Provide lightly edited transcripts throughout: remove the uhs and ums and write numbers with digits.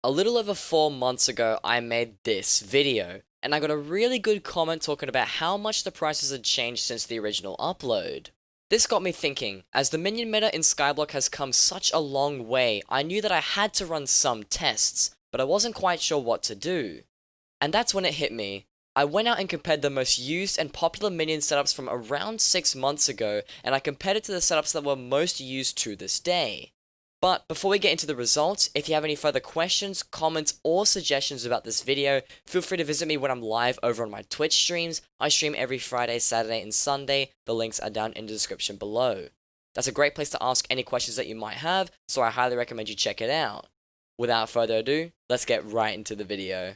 A little over 4 months ago, I made this video, and I got a really good comment talking about how much the prices had changed since the original upload. This got me thinking, as the minion meta in Skyblock has come such a long way, I knew that I had to run some tests, but I wasn't quite sure what to do. And that's when it hit me. I went out and compared the most used and popular minion setups from around 6 months ago, and I compared it to the setups that were most used to this day. But before we get into the results, if you have any further questions, comments, or suggestions about this video, feel free to visit me when I'm live over on my Twitch streams. I stream every Friday, Saturday, and Sunday. The links are down in the description below. That's a great place to ask any questions that you might have, so I highly recommend you check it out. Without further ado, let's get right into the video.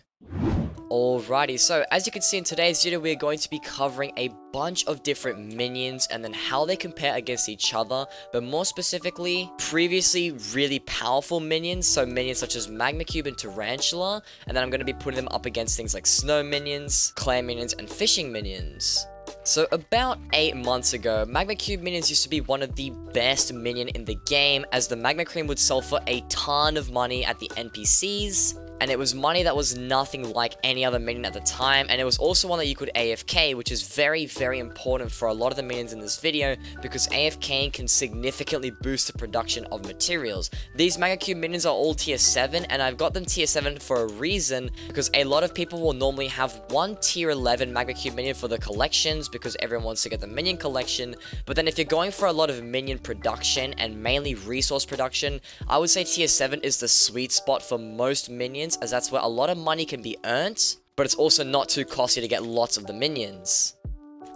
Alrighty, so as you can see in today's video, we're going to be covering a bunch of different minions and then how they compare against each other, but more specifically, previously really powerful minions, so minions such as Magma and Tarantula, and then I'm going to be putting them up against things like Snow Minions, Clay Minions, and Fishing Minions. So about 8 months ago, Magma Minions used to be one of the best minion in the game, as the Magma Cream would sell for a ton of money at the NPCs, and it was money that was nothing like any other minion at the time, and it was also one that you could AFK, which is very, very important for a lot of the minions in this video, because AFKing can significantly boost the production of materials. These Magma minions are all tier 7, and I've got them tier 7 for a reason, because a lot of people will normally have one tier 11 Magma minion for the collections, because everyone wants to get the minion collection, but then if you're going for a lot of minion production, and mainly resource production, I would say tier 7 is the sweet spot for most minions, as that's where a lot of money can be earned, but it's also not too costly to get lots of the minions.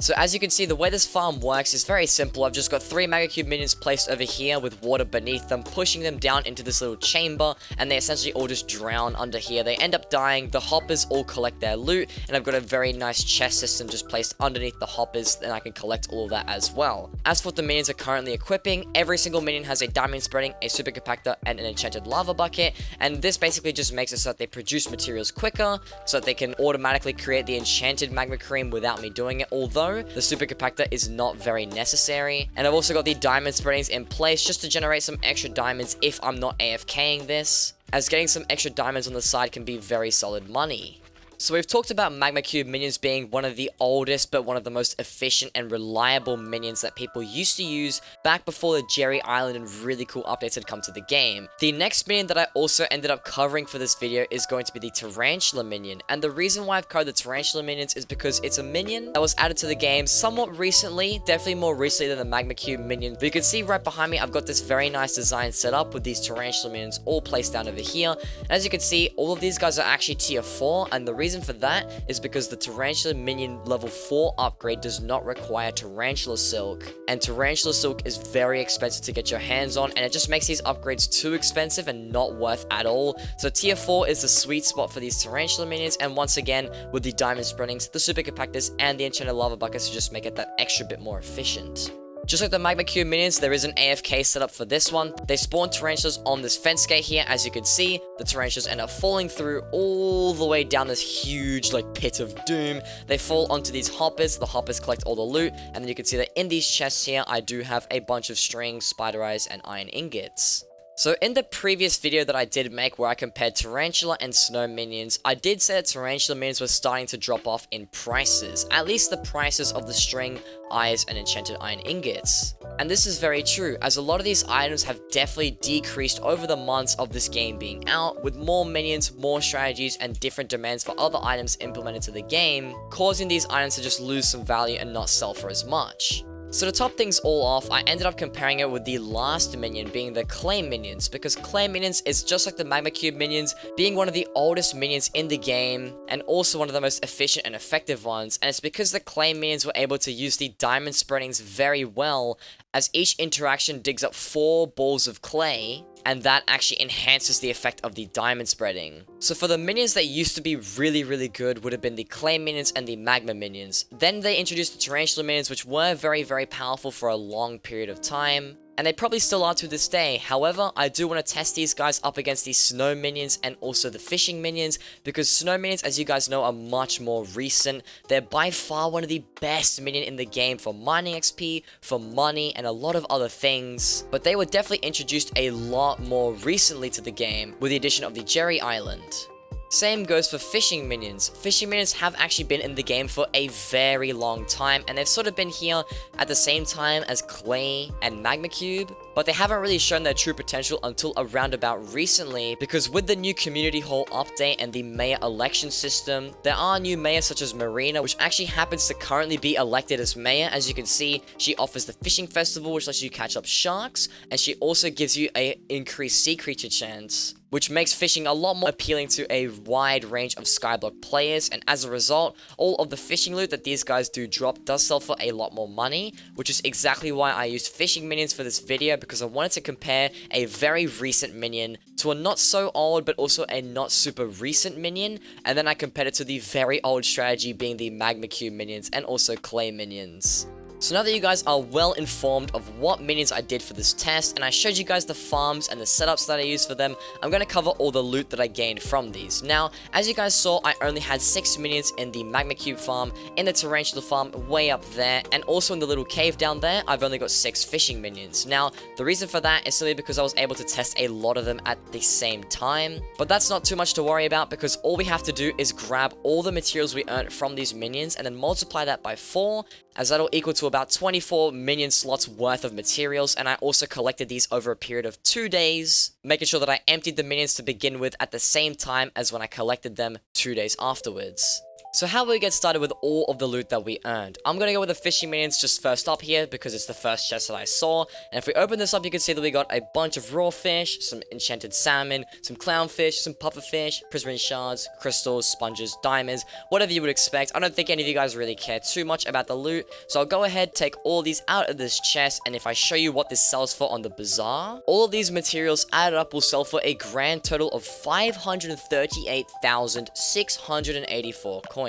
So as you can see, the way this farm works is very simple. I've just got 3 Magma minions placed over here with water beneath them, pushing them down into this little chamber, and they essentially all just drown under here. They end up dying, the hoppers all collect their loot, and I've got a very nice chest system just placed underneath the hoppers, and I can collect all of that as well. As for what the minions are currently equipping, every single minion has a diamond spreading, a super compactor, and an enchanted lava bucket, and this basically just makes it so that they produce materials quicker, so that they can automatically create the enchanted magma cream without me doing it, although the super compactor is not very necessary. And I've also got the diamond spreadings in place just to generate some extra diamonds if I'm not AFKing this, as getting some extra diamonds on the side can be very solid money. So we've talked about Magma minions being one of the oldest but one of the most efficient and reliable minions that people used to use back before the Jerry Island and really cool updates had come to the game. The next minion that I also ended up covering for this video is going to be the Tarantula Minion, and the reason why I've covered the Tarantula Minions is because it's a minion that was added to the game somewhat recently, definitely more recently than the Magma Minion, but you can see right behind me I've got this very nice design set up with these Tarantula Minions all placed down over here, and as you can see, all of these guys are actually tier 4, and the reason for that is because the Tarantula Minion level 4 upgrade does not require Tarantula Silk, and Tarantula Silk is very expensive to get your hands on, and it just makes these upgrades too expensive and not worth at all. So tier 4 is the sweet spot for these Tarantula Minions, and once again, with the diamond spreadings, the super compactors, and the enchanted lava buckets to just make it that extra bit more efficient. Just like the Magma Minions, there is an AFK setup for this one. They spawn tarantulas on this fence gate here. As you can see, the tarantulas end up falling through all the way down this huge pit of doom. They fall onto these hoppers. The hoppers collect all the loot, and then you can see that in these chests here, I do have a bunch of string, spider eyes, and iron ingots. So in the previous video that I did make where I compared Tarantula and Snow Minions, I did say that Tarantula Minions were starting to drop off in prices, at least the prices of the string, eyes, and enchanted iron ingots. And this is very true, as a lot of these items have definitely decreased over the months of this game being out, with more minions, more strategies, and different demands for other items implemented to the game, causing these items to just lose some value and not sell for as much. So to top things all off, I ended up comparing it with the last minion being the Clay Minions, because Clay Minions is just like the Magma Minions, being one of the oldest minions in the game, and also one of the most efficient and effective ones, and it's because the Clay Minions were able to use the diamond spreadings very well, as each interaction digs up 4 balls of clay, and that actually enhances the effect of the diamond spreading. So for the minions that used to be really, really good would have been the Clay Minions and the Magma Minions. Then they introduced the Tarantula Minions, which were very, very powerful for a long period of time. and they probably still are to this day. However, I do want to test these guys up against the snow minions and also the fishing minions, because snow minions, as you guys know, are much more recent. They're by far one of the best minion in the game for mining XP, for money, and a lot of other things, but they were definitely introduced a lot more recently to the game with the addition of the Jerry Island. Same goes for fishing minions. Fishing minions have actually been in the game for a very long time, and they've sort of been here at the same time as Clay and Magma Cube, but they haven't really shown their true potential until around about recently, because with the new community hall update and the mayor election system, there are new mayors such as Marina, which actually happens to currently be elected as mayor. As you can see, she offers the fishing festival, which lets you catch up sharks, and she also gives you a increased sea creature chance, which makes fishing a lot more appealing to a wide range of Skyblock players, and as a result, all of the fishing loot that these guys do drop does sell for a lot more money, which is exactly why I used fishing minions for this video, because I wanted to compare a very recent minion to a not so old but also a not super recent minion, and then I compared it to the very old strategy being the Magma Cube minions and also Clay minions. So now that you guys are well informed of what minions I did for this test, and I showed you guys the farms and the setups that I used for them, I'm going to cover all the loot that I gained from these. Now, as you guys saw, I only had 6 minions in the Magma Cube farm, in the Tarantula farm way up there, and also in the little cave down there, I've only got 6 fishing minions. Now, the reason for that is simply because I was able to test a lot of them at the same time, but that's not too much to worry about, because all we have to do is grab all the materials we earned from these minions and then multiply that by 4, as that'll equal to about 24 minion slots worth of materials, and I also collected these over a period of 2 days, making sure that I emptied the minions to begin with at the same time as when I collected them 2 days afterwards. So how will we get started with all of the loot that we earned? I'm going to go with the fishing minions just first up here, because it's the first chest that I saw. And if we open this up, you can see that we got a bunch of raw fish, some enchanted salmon, some clownfish, some pufferfish, prismarine shards, crystals, sponges, diamonds, whatever you would expect. I don't think any of you guys really care too much about the loot, so I'll go ahead, take all these out of this chest, and if I show you what this sells for on the bazaar, all of these materials added up will sell for a grand total of 538,684 coins.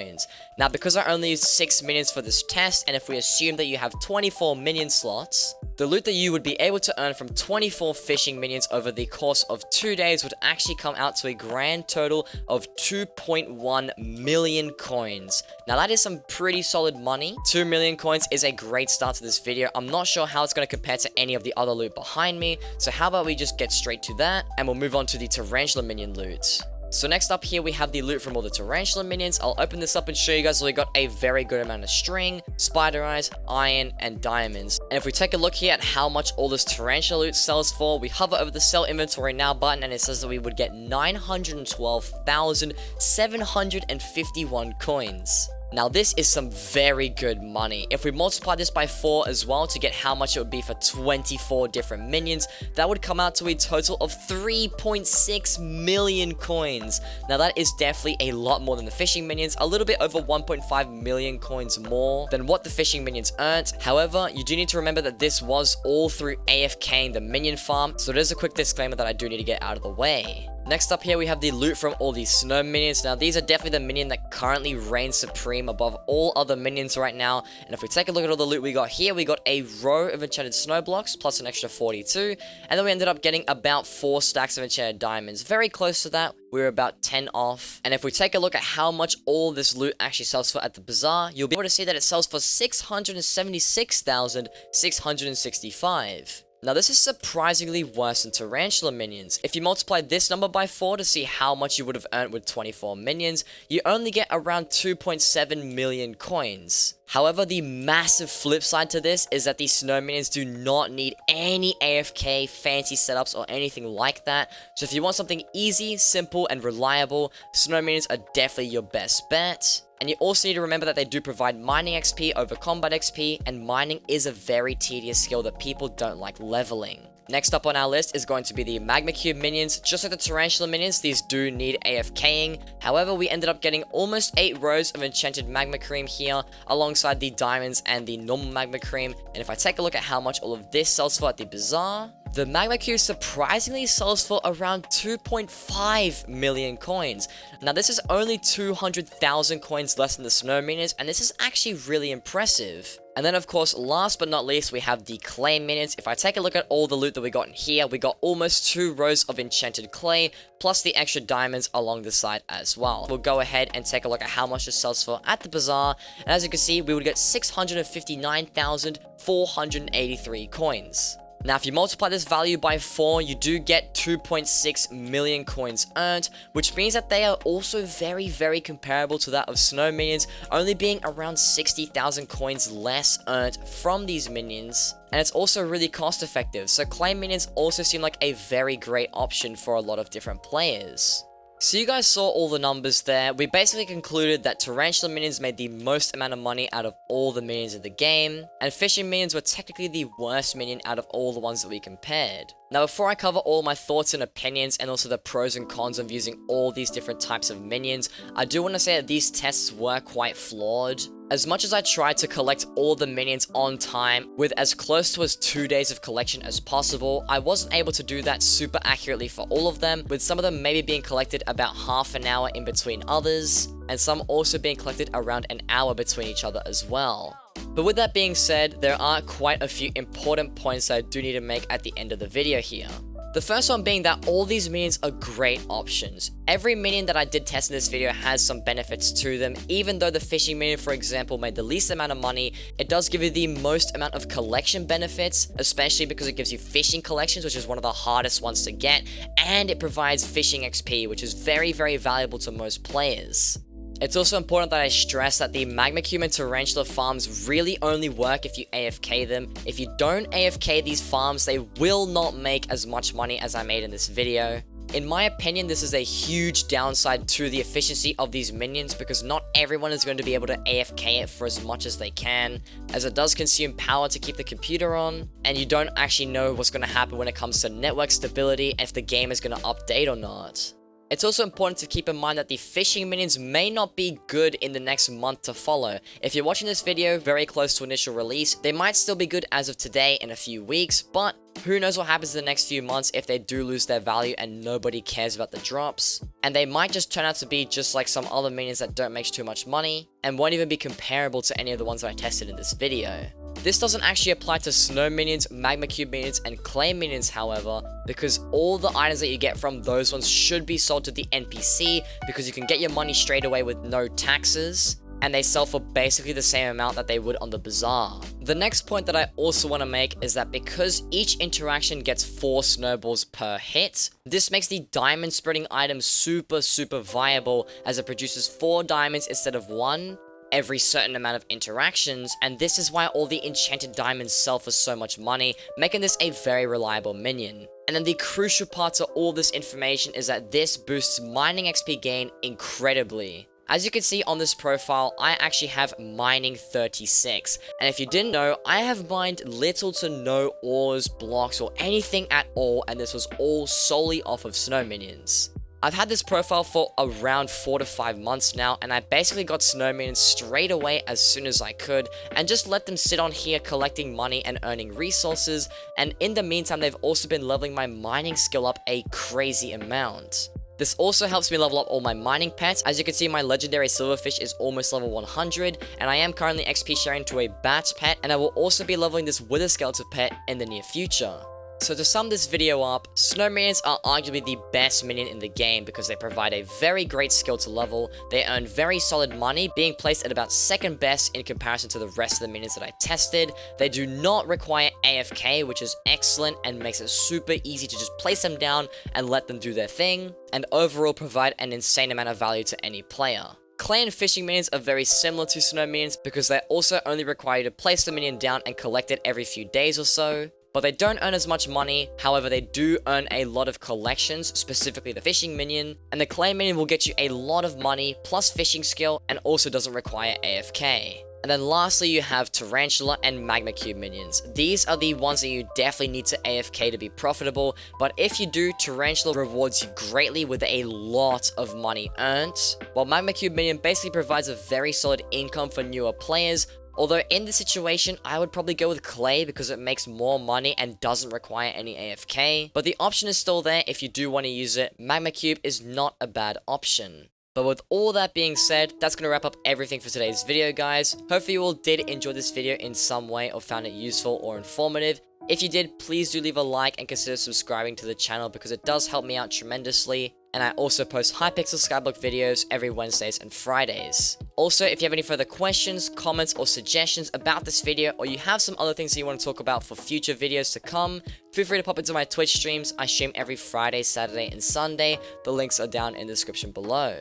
Now, because I only used 6 minions for this test, and if we assume that you have 24 minion slots, the loot that you would be able to earn from 24 fishing minions over the course of 2 days would actually come out to a grand total of 2.1 million coins. Now, that is some pretty solid money. 2 million coins is a great start to this video. I'm not sure how it's going to compare to any of the other loot behind me, so how about we just get straight to that, and we'll move on to the Tarantula Minion loot. So next up here, we have the loot from all the Tarantula minions. I'll open this up and show you guys that we got a very good amount of string, spider eyes, iron, and diamonds. And if we take a look here at how much all this Tarantula loot sells for, we hover over the sell inventory now button, and it says that we would get 912,751 coins. Now, this is some very good money. If we multiply this by 4 as well to get how much it would be for 24 different minions, that would come out to a total of 3.6 million coins. Now, that is definitely a lot more than the fishing minions, a little bit over 1.5 million coins more than what the fishing minions earned. However, you do need to remember that this was all through AFKing the minion farm, so there's a quick disclaimer that I do need to get out of the way. Next up here, we have the loot from all these snow minions. Now, these are definitely the minion that currently reigns supreme above all other minions right now. And if we take a look at all the loot we got here, we got a row of enchanted snow blocks, plus an extra 42. And then we ended up getting about 4 stacks of enchanted diamonds. Very close to that. We were about 10 off. And if we take a look at how much all this loot actually sells for at the bazaar, you'll be able to see that it sells for 676,665. Now, this is surprisingly worse than Tarantula Minions. If you multiply this number by 4 to see how much you would have earned with 24 minions, you only get around 2.7 million coins. However, the massive flip side to this is that these snow minions do not need any AFK, fancy setups, or anything like that. So if you want something easy, simple, and reliable, snow minions are definitely your best bet. And you also need to remember that they do provide mining XP over combat XP, and mining is a very tedious skill that people don't like leveling. Next up on our list is going to be the Magma Cube minions. Just like the Tarantula minions, these do need AFKing. However, we ended up getting almost 8 rows of enchanted magma cream here, alongside the diamonds and the normal magma cream. And if I take a look at how much all of this sells for at the bazaar, The Magma Cube surprisingly sells for around 2.5 million coins. Now this is only 200,000 coins less than the Snow Minions, and this is actually really impressive. And then of course, last but not least, we have the Clay Minions. If I take a look at all the loot that we got in here, we got almost 2 rows of enchanted clay, plus the extra diamonds along the side as well. We'll go ahead and take a look at how much this sells for at the bazaar, and as you can see, we would get 659,483 coins. Now, if you multiply this value by 4, you do get 2.6 million coins earned, which means that they are also very, very comparable to that of Snow Minions, only being around 60,000 coins less earned from these minions. And it's also really cost effective, so Clay Minions also seem like a very great option for a lot of different players. So you guys saw all the numbers there. We basically concluded that Tarantula Minions made the most amount of money out of all the minions in the game, and Fishing Minions were technically the worst minion out of all the ones that we compared. Now before I cover all my thoughts and opinions and also the pros and cons of using all these different types of minions, I do want to say that these tests were quite flawed. As much as I tried to collect all the minions on time with as close to as 2 days of collection as possible, I wasn't able to do that super accurately for all of them, with some of them maybe being collected about half an hour in between others, and some also being collected around an hour between each other as well. But with that being said, there are quite a few important points that I do need to make at the end of the video here. The first one being that all these minions are great options. Every minion that I did test in this video has some benefits to them. Even though the Fishing Minion, for example, made the least amount of money, it does give you the most amount of collection benefits, especially because it gives you fishing collections, which is one of the hardest ones to get, and it provides fishing XP, which is very, very valuable to most players. It's also important that I stress that the Magma Cube and Tarantula farms really only work if you AFK them. If you don't AFK these farms, they will not make as much money as I made in this video. In my opinion, this is a huge downside to the efficiency of these minions because not everyone is going to be able to AFK it for as much as they can, as it does consume power to keep the computer on, and you don't actually know what's going to happen when it comes to network stability and if the game is going to update or not. It's also important to keep in mind that the fishing minions may not be good in the next month to follow. If you're watching this video very close to initial release, they might still be good as of today in a few weeks, but who knows what happens in the next few months if they do lose their value and nobody cares about the drops. And they might just turn out to be just like some other minions that don't make too much money, and won't even be comparable to any of the ones that I tested in this video. This doesn't actually apply to Snow Minions, Magma Cube Minions, and Clay Minions, however, because all the items that you get from those ones should be sold to the NPC because you can get your money straight away with no taxes, and they sell for basically the same amount that they would on the bazaar. The next point that I also want to make is that because each interaction gets 4 snowballs per hit, this makes the diamond spreading item super viable as it produces 4 diamonds instead of 1 every certain amount of interactions, and this is why all the enchanted diamonds sell for so much money, making this a very reliable minion. And then the crucial part to all this information is that this boosts mining XP gain incredibly. As you can see on this profile, I actually have mining 36, and if you didn't know, I have mined little to no ores, blocks, or anything at all, and this was all solely off of Snow Minions. I've had this profile for around 4 to 5 months now, and I basically got Snow Minions straight away as soon as I could, and just let them sit on here collecting money and earning resources, and in the meantime they've also been leveling my mining skill up a crazy amount. This also helps me level up all my mining pets. As you can see, my legendary silverfish is almost level 100, and I am currently XP sharing to a bat pet, and I will also be leveling this wither skeleton pet in the near future. So to sum this video up, Snow Minions are arguably the best minion in the game because they provide a very great skill to level, they earn very solid money, being placed at about 2nd best in comparison to the rest of the minions that I tested, they do not require AFK, which is excellent and makes it super easy to just place them down and let them do their thing, and overall provide an insane amount of value to any player. Clay and Fishing Minions are very similar to Snow Minions because they also only require you to place the minion down and collect it every few days or so. But they don't earn as much money, however they do earn a lot of collections, specifically the Fishing Minion, and the Clay Minion will get you a lot of money, plus fishing skill, and also doesn't require AFK. And then lastly, you have Tarantula and Magma Cube Minions. These are the ones that you definitely need to AFK to be profitable, but if you do, Tarantula rewards you greatly with a lot of money earned, while Magma Cube Minion basically provides a very solid income for newer players, Although in this situation, I would probably go with clay because it makes more money and doesn't require any AFK, but the option is still there if you do want to use it. Magma Cube is not a bad option. But with all that being said, that's going to wrap up everything for today's video, guys. Hopefully you all did enjoy this video in some way or found it useful or informative. If you did, please do leave a like and consider subscribing to the channel because it does help me out tremendously. And I also post Hypixel Skyblock videos every Wednesdays and Fridays. Also, if you have any further questions, comments, or suggestions about this video, or you have some other things that you want to talk about for future videos to come, feel free to pop into my Twitch streams. I stream every Friday, Saturday, and Sunday. The links are down in the description below.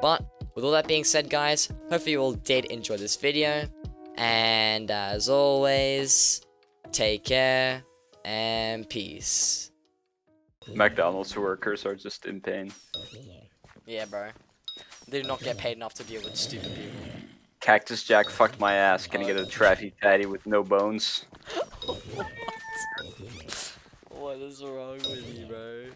But with all that being said, guys, hopefully you all did enjoy this video. And as always, take care and peace. McDonald's workers are just in pain. Yeah, bro. They do not get paid enough to deal with stupid people. Cactus Jack fucked my ass. Can I get a traffic patty with no bones? What? What is wrong with you, bro?